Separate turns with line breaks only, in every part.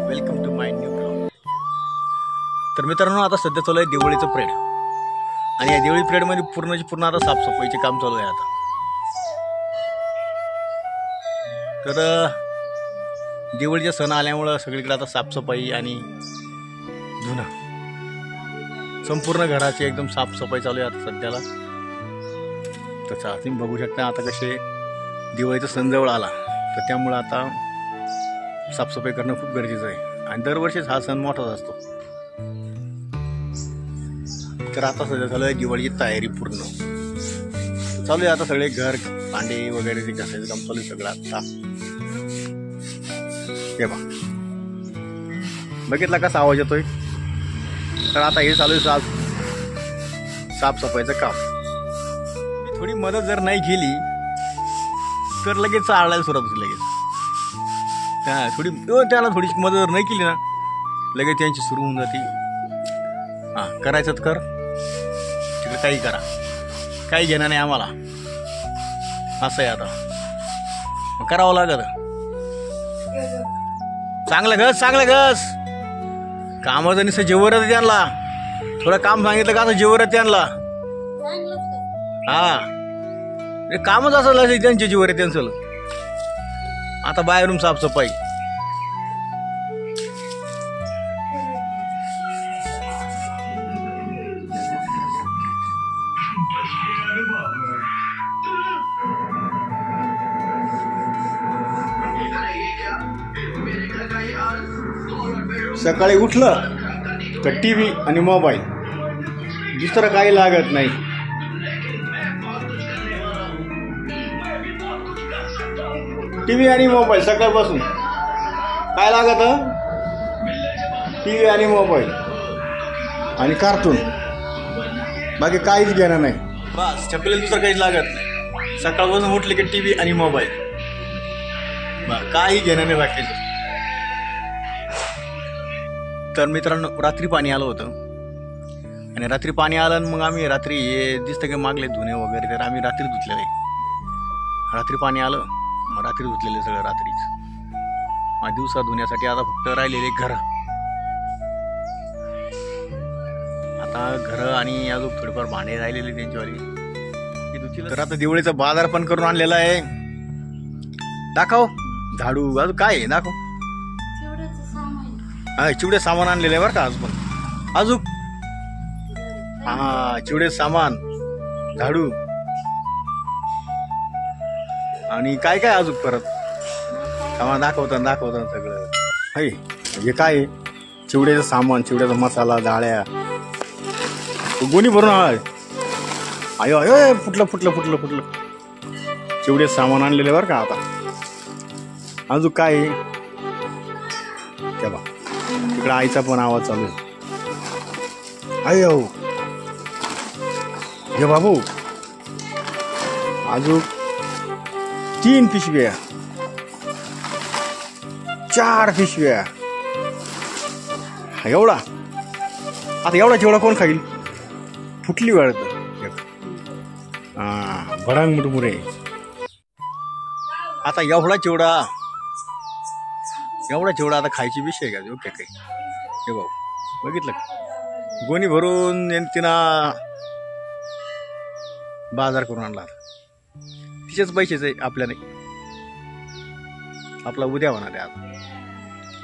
Welcome to my new blog. तर मित्रांनो, आता सध्या चालू आहे दिवाळीचं पिरियड आणि या दिवाळी पिरियडमध्ये पूर्ण आता साफसफाईचे काम चालू आहे आता। तर दिवाळीचा सण आल्यामुळं सगळीकडे आता साफसफाई आणि धुणं, संपूर्ण घराची एकदम साफसफाई चालू आहे आता सध्याला। तसं तुम्ही बघू शकता आता कसे दिवाळीचा सण जवळ आला, तर त्यामुळं आता साफसफाई करणं खूप गरजेचं आहे आणि दरवर्षीच हा सण मोठाच असतो। तर आता सध्या चालू आहे दिवाळीची तयारी पूर्ण चालू आहे आता। सगळे घर भांडे वगैरे ते घासायचं काम चालू आहे सगळं आता। हे बघ, बघितला कसा आवाज येतोय? तर आता हे चालू आहे साफसफाईचं काम। थोडी मदत जर नाही केली तर लगेच आळायला सुरुवात होती लगेच। त्याला थोडीशी मदत जर नाही केली ना, लगेच त्यांची सुरू होऊन जाते। हां, करायचं तर कर, तिकडे काही करा, काही घेणं नाही आम्हाला, असं आहे आता। करावं लागत। चांगलं घस कामाचं नुसतं जेवर येतं त्यांना। थोडं काम सांगितलं का आता जेवर येतं त्यांना। हा, कामच असं त्यांच्या जीवर आहे त्यांचं। आता बाहेरून साफसफाई, सकाळी उठलं तर टीव्ही आणि मोबाईल, दुसरं काही लागत नाही। टीव्ही आणि मोबाईल सकाळपासून काय लागत? टीव्ही आणि मोबाईल आणि कार्टून, बाकी काहीच घेणं नाही। बस चपलेला दुसरं काहीच लागत नाही। सकाळपासून उठले की टीव्ही आणि मोबाईल, काही घेणं नाही बाकीचं। तर मित्रांनो, रात्री पाणी आलं होतं आणि रात्री पाणी आलं आणि मग आम्ही रात्री हे दिसतं की मागले धुणे वगैरे, तर आम्ही रात्री धुतलेले। रात्री पाणी आलं, मग रात्री धुतलेले सगळं रात्रीच। मग दिवसा धुण्यासाठी आता फक्त राहिलेले घर, आता घर आणि अजून थोडेफार भांडे राहिलेले त्यांच्यावाली। तर आता दिवाळीचा बाजार पण करून आणलेला आहे। दाखव झाडू, अजून काय आहे दाखव। हा, चिवडे सामान आणलेलं आहे बरं का आज पण अजून। हा, चिवडे सामान, झाडू आणि काय काय अजून परत सामान दाखवताना सगळं। हे काय आहे? चिवड्याचं सामान, चिवड्याचा मसाला, जाळ्या, गोणी भरून आयो आयो फुटलं। चिवड्याचं सामान आणलेलं बरं का आता। अजून काय आहे? तेव्हा तिकडे आईचा पण आवाज चालू आहे। अयो हे बाबू, अजून 3 पिशव्या, 4 पिशव्या, एवढा? आता एवढा चिवडा कोण खाईल? फुटली वाढत। हा, भडांग मुठमुरे। आता एवढा चिवडा आता खायची विषय का? ओके काही हे भाऊ, बघितलं गोणी भरून तिनं बाजार करून आणला। तिचेच पैसेच आपल्या नाही, आपला उद्या होणार आहे आता।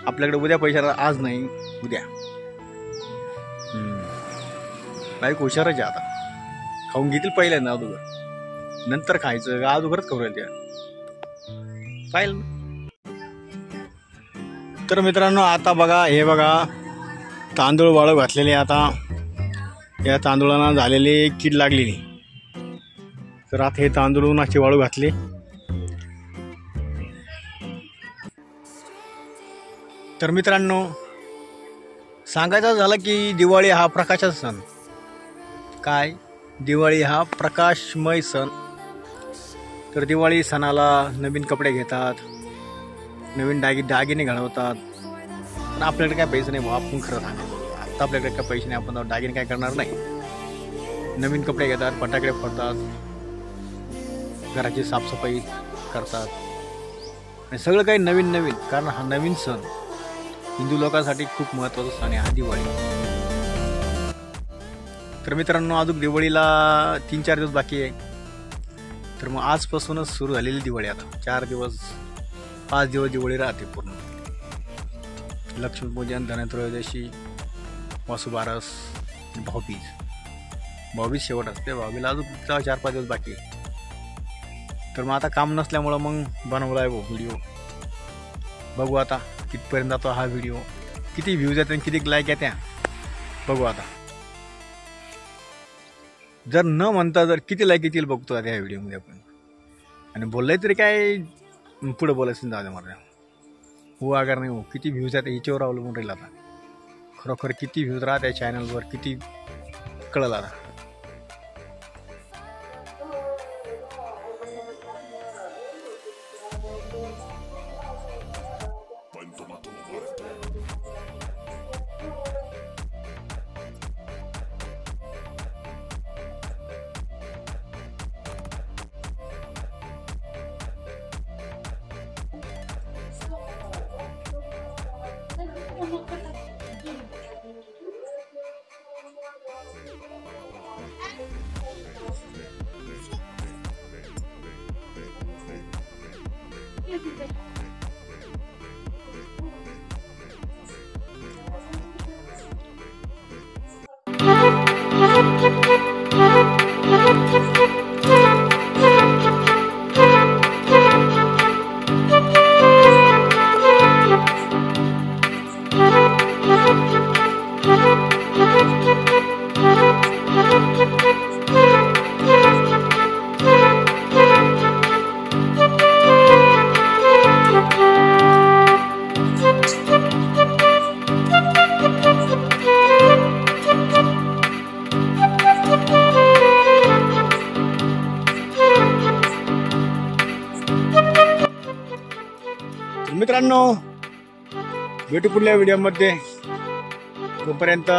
आपल्याकडे उद्या पैसा आज नाही, उद्या। बाईक हुशारच आहे आता। खाऊन घेतील पहिल्यांदा अगोदर, नंतर खायचं अगोदरच करू त्या पाहिलं। तर मित्रांनो, आता बघा, हे बघा तांदूळ वाळू घातलेले। आता या तांदूळांना झालेले कीड लागलेली, तर आता हे तांदूळ उन्हाची वाळू घातले। तर मित्रांनो, सांगायचं झालं की दिवाळी हा प्रकाशाचा सण। काय? दिवाळी हा प्रकाशमय सण। तर दिवाळी सणाला नवीन कपडे घेतात, नवीन दागिने घालवतात। पण आपल्याकडे काय पैसे नाही, आपण खरं सांगायचं आता आपल्याकडे काय पैसे नाही, आपण दागिने काय करणार नाही। नवीन कपडे घेतात, फटाकडे फोडतात, घराची साफसफाई करतात आणि सगळं काही नवीन, कारण हा नवीन सण हिंदू लोकांसाठी खूप महत्त्वाचा सण आहे हा दिवाळी. तर मित्रांनो अजून दिवाळीला 3-4 दिवस बाकी आहे. तर मग आजपासूनच सुरू झालेली दिवाळी आता 4 दिवस 5 दिवस दिवाळी राहते पूर्ण. लक्ष्मीपूजन, धनत्रयोदशी, वसुबारस, भाऊबीज शेवट असते. भाऊबीला अजून 4-5 दिवस बाकी आहे. तर मग आता काम नसल्यामुळं मग बनवला आहे व्हिडिओ. बघू आता कितपर्यंत जातो हा व्हिडिओ, किती व्ह्यूज येतात, किती लाईक येत्या बघू आता. जर न म्हणता जर किती लाईक येतील बघतो आता या व्हिडिओमध्ये आपण. आणि बोललंय तरी काय पुढे बोलायचं दादा मला हो अगर नाही हो, किती व्ह्यूज आहेत याच्यावर अवलंबून राहील आता. खरोखर किती व्ह्यूज राहत आहे चॅनलवर किती कळलं आता. मित्रांनो भेटू पुढल्या व्हिडिओमध्ये. तोपर्यंत